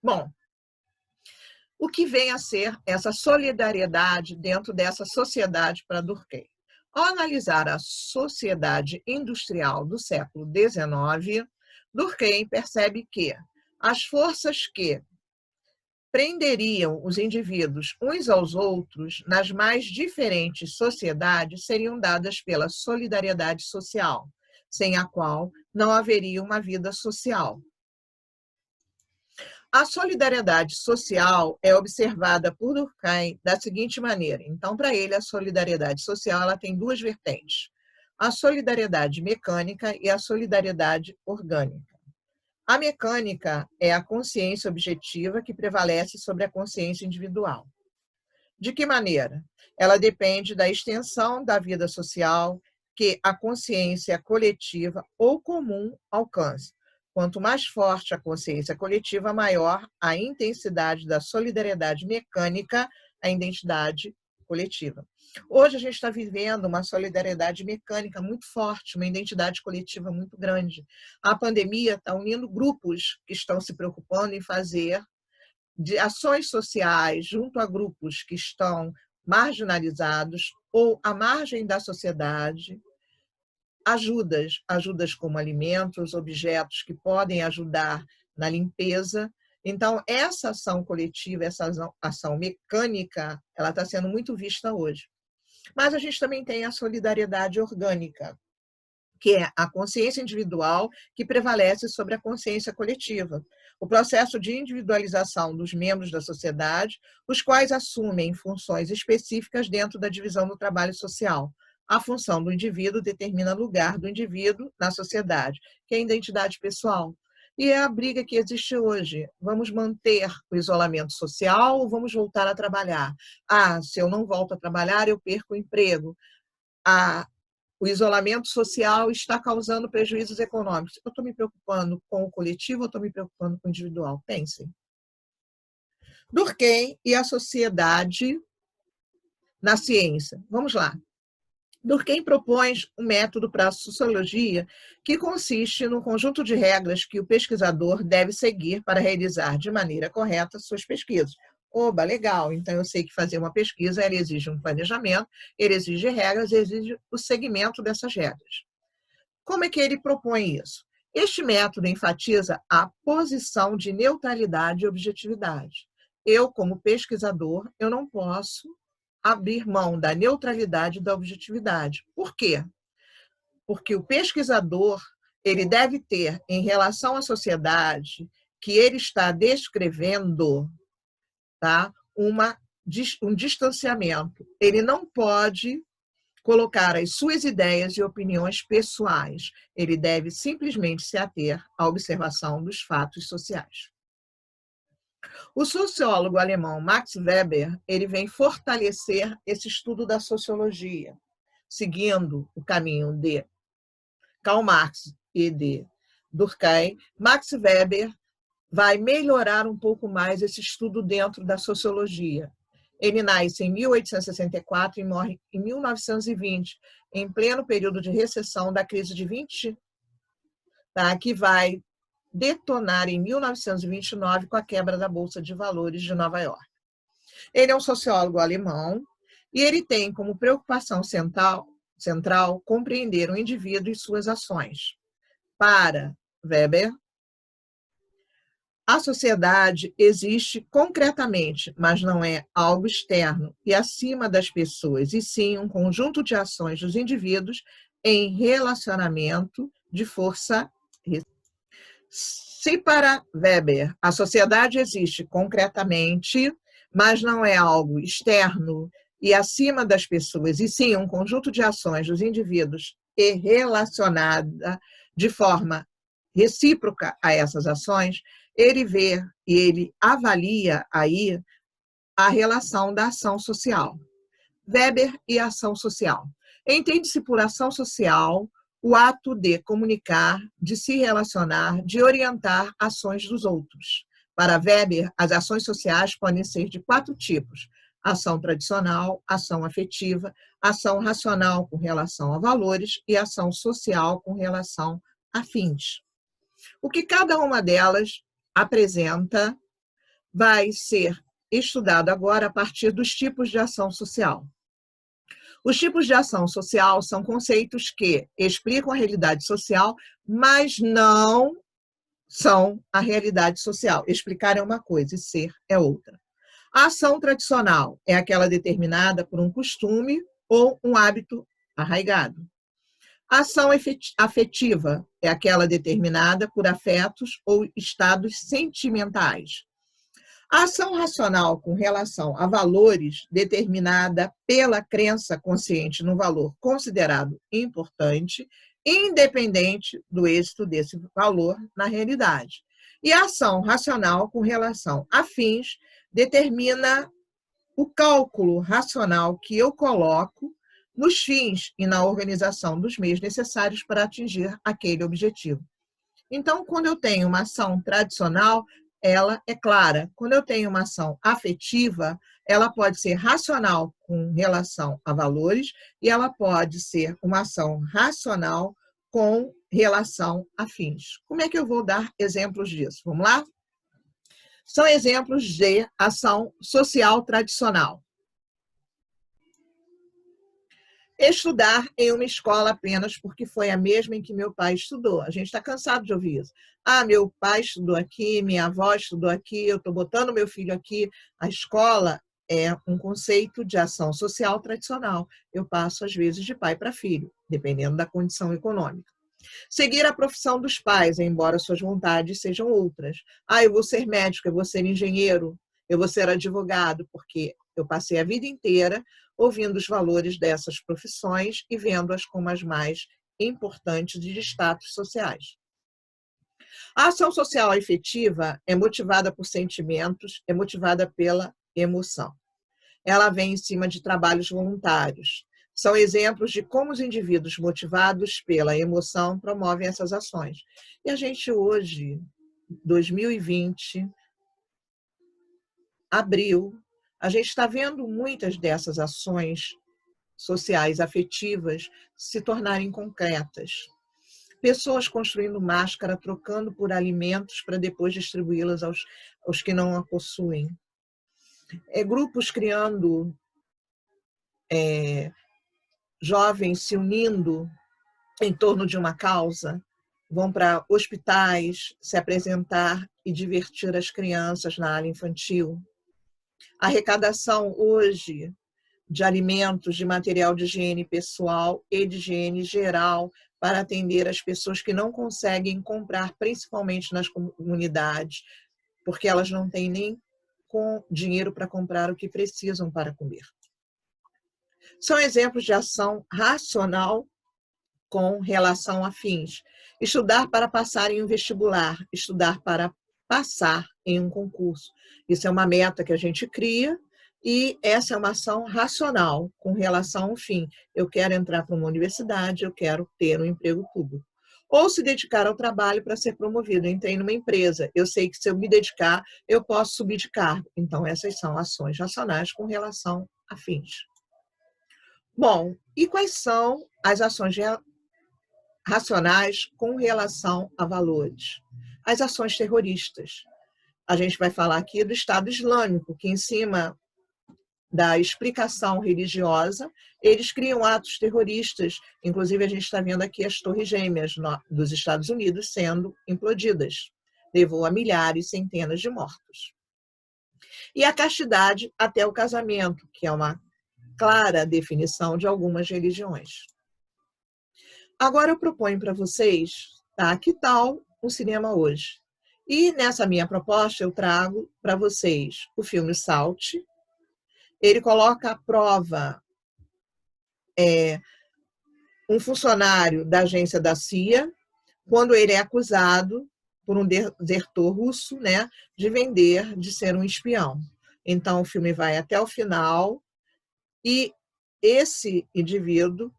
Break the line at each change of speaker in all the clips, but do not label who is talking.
Bom, o que vem a ser essa solidariedade dentro dessa sociedade para Durkheim? Ao analisar a sociedade industrial do século XIX, Durkheim percebe que as forças que prenderiam os indivíduos uns aos outros nas mais diferentes sociedades seriam dadas pela solidariedade social, sem a qual não haveria uma vida social. A solidariedade social é observada por Durkheim da seguinte maneira. Então, para ele, a solidariedade social ela tem duas vertentes: a solidariedade mecânica e a solidariedade orgânica. A mecânica é a consciência objetiva que prevalece sobre a consciência individual. De que maneira? Ela depende da extensão da vida social que a consciência coletiva ou comum alcança. Quanto mais forte a consciência coletiva, maior a intensidade da solidariedade mecânica, a identidade coletiva. Hoje a gente está vivendo uma solidariedade mecânica muito forte, uma identidade coletiva muito grande. A pandemia está unindo grupos que estão se preocupando em fazer de ações sociais junto a grupos que estão marginalizados ou à margem da sociedade, ajudas como alimentos, objetos que podem ajudar na limpeza. Então, essa ação coletiva, essa ação mecânica, ela está sendo muito vista hoje. Mas a gente também tem a solidariedade orgânica, que é a consciência individual que prevalece sobre a consciência coletiva. O processo de individualização dos membros da sociedade, os quais assumem funções específicas dentro da divisão do trabalho social. A função do indivíduo determina o lugar do indivíduo na sociedade, que é a identidade pessoal. E é a briga que existe hoje. Vamos manter o isolamento social ou vamos voltar a trabalhar? Se eu não volto a trabalhar, eu perco o emprego. O isolamento social está causando prejuízos econômicos. Eu estou me preocupando com o coletivo ou estou me preocupando com o individual? Pensem. Durkheim e a sociedade na ciência. Vamos lá. Durkheim propõe um método para a sociologia que consiste no conjunto de regras que o pesquisador deve seguir para realizar de maneira correta suas pesquisas. Oba, legal, então eu sei que fazer uma pesquisa ela exige um planejamento, ele exige regras, exige o seguimento dessas regras. Como é que ele propõe isso? Este método enfatiza a posição de neutralidade e objetividade. Eu, como pesquisador, eu não posso abrir mão da neutralidade e da objetividade. Por quê? Porque o pesquisador ele deve ter, em relação à sociedade que ele está descrevendo, tá? Um distanciamento. Ele não pode colocar as suas ideias e opiniões pessoais. Ele deve simplesmente se ater à observação dos fatos sociais. O sociólogo alemão Max Weber, ele vem fortalecer esse estudo da sociologia, seguindo o caminho de Karl Marx e de Durkheim. Max Weber vai melhorar um pouco mais esse estudo dentro da sociologia. Ele nasce em 1864 e morre em 1920, em pleno período de recessão da crise de 20, tá? Que vai detonar em 1929 com a quebra da Bolsa de Valores de Nova York. Ele é um sociólogo alemão e ele tem como preocupação central compreender o indivíduo e suas ações. Para Weber, a sociedade existe concretamente, mas não é algo externo e acima das pessoas, e sim um conjunto de ações dos indivíduos em relacionamento de força. Se para Weber a sociedade existe concretamente, mas não é algo externo e acima das pessoas, e sim um conjunto de ações dos indivíduos e relacionada de forma recíproca a essas ações, ele vê e ele avalia aí a relação da ação social. Weber e ação social. Entende-se por ação social o ato de comunicar, de se relacionar, de orientar ações dos outros. Para Weber, as ações sociais podem ser de 4 tipos: ação tradicional, ação afetiva, ação racional com relação a valores e ação social com relação a fins. O que cada uma delas apresenta vai ser estudado agora a partir dos tipos de ação social. Os tipos de ação social são conceitos que explicam a realidade social, mas não são a realidade social. Explicar é uma coisa e ser é outra. A ação tradicional é aquela determinada por um costume ou um hábito arraigado. A ação afetiva é aquela determinada por afetos ou estados sentimentais. A ação racional com relação a valores determinada pela crença consciente no valor considerado importante, independente do êxito desse valor na realidade. E a ação racional com relação a fins determina o cálculo racional que eu coloco nos fins e na organização dos meios necessários para atingir aquele objetivo. Então, quando eu tenho uma ação tradicional, ela é clara. Quando eu tenho uma ação afetiva, ela pode ser racional com relação a valores e ela pode ser uma ação racional com relação a fins. Como é que eu vou dar exemplos disso? Vamos lá? São exemplos de ação social tradicional. Estudar em uma escola apenas porque foi a mesma em que meu pai estudou. A gente está cansado de ouvir isso. Ah, meu pai estudou aqui, minha avó estudou aqui, eu estou botando meu filho aqui. A escola é um conceito de ação social tradicional. Eu passo, às vezes, de pai para filho, dependendo da condição econômica. Seguir a profissão dos pais, embora suas vontades sejam outras. Ah, eu vou ser médico, eu vou ser engenheiro, eu vou ser advogado, porque eu passei a vida inteira ouvindo os valores dessas profissões e vendo-as como as mais importantes de status sociais. A ação social efetiva é motivada por sentimentos, é motivada pela emoção. Ela vem em cima de trabalhos voluntários. São exemplos de como os indivíduos motivados pela emoção promovem essas ações. E a gente hoje, 2020, abril, a gente está vendo muitas dessas ações sociais afetivas se tornarem concretas. Pessoas construindo máscara, trocando por alimentos para depois distribuí-las aos que não a possuem. Grupos criando, jovens se unindo em torno de uma causa, vão para hospitais se apresentar e divertir as crianças na área infantil. A arrecadação hoje de alimentos, de material de higiene pessoal e de higiene geral para atender as pessoas que não conseguem comprar, principalmente nas comunidades, porque elas não têm nem dinheiro para comprar o que precisam para comer. São exemplos de ação racional com relação a fins. Estudar para passar em um vestibular, estudar para passar em um concurso. Isso é uma meta que a gente cria e essa é uma ação racional com relação ao fim. Eu quero entrar para uma universidade, eu quero ter um emprego público. Ou se dedicar ao trabalho para ser promovido. Eu entrei numa empresa, eu sei que se eu me dedicar, eu posso subir de cargo. Então, essas são ações racionais com relação a fins. Bom, e quais são as ações racionais com relação a valores? As ações terroristas. A gente vai falar aqui do Estado Islâmico, que em cima da explicação religiosa, eles criam atos terroristas. Inclusive, a gente está vendo aqui as Torres Gêmeas dos Estados Unidos sendo implodidas. Levou a milhares, centenas de mortos. E a castidade até o casamento, que é uma clara definição de algumas religiões. Agora eu proponho para vocês, tá? Que tal o cinema hoje? E nessa minha proposta eu trago para vocês o filme Salt. Ele coloca à prova um funcionário da agência da CIA, quando ele é acusado por um desertor russo, né, de ser um espião. Então o filme vai até o final e esse indivíduo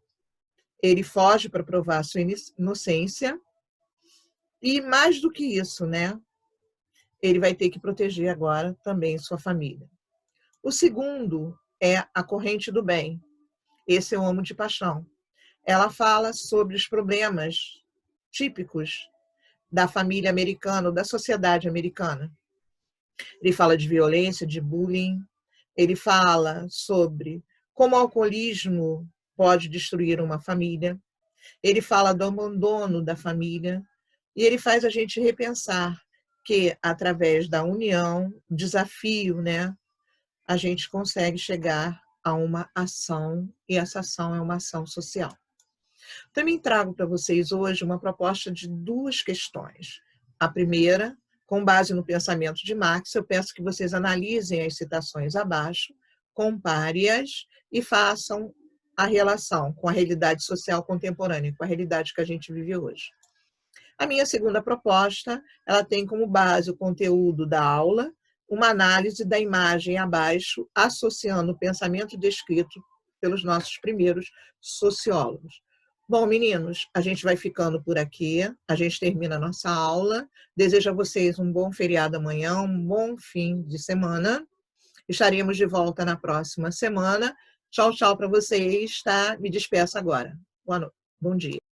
ele foge para provar sua inocência e mais do que isso, né, ele vai ter que proteger agora também sua família. O segundo é A Corrente do Bem. Esse eu amo de paixão. Ela fala sobre os problemas típicos da família americana, da sociedade americana. Ele fala de violência, de bullying, ele fala sobre como o alcoolismo pode destruir uma família, ele fala do abandono da família, e ele faz a gente repensar que, através da união, desafio, né, a gente consegue chegar a uma ação, e essa ação é uma ação social. Também trago para vocês hoje uma proposta de duas questões. A primeira, com base no pensamento de Marx, eu peço que vocês analisem as citações abaixo, compare-as e façam a relação com a realidade social contemporânea, com a realidade que a gente vive hoje. A minha segunda proposta, ela tem como base o conteúdo da aula, uma análise da imagem abaixo, associando o pensamento descrito pelos nossos primeiros sociólogos. Bom, meninos, a gente vai ficando por aqui, a gente termina a nossa aula. Desejo a vocês um bom feriado amanhã, um bom fim de semana. Estaremos de volta na próxima semana. Tchau, tchau para vocês, tá? Me despeço agora. Boa noite. Bom dia.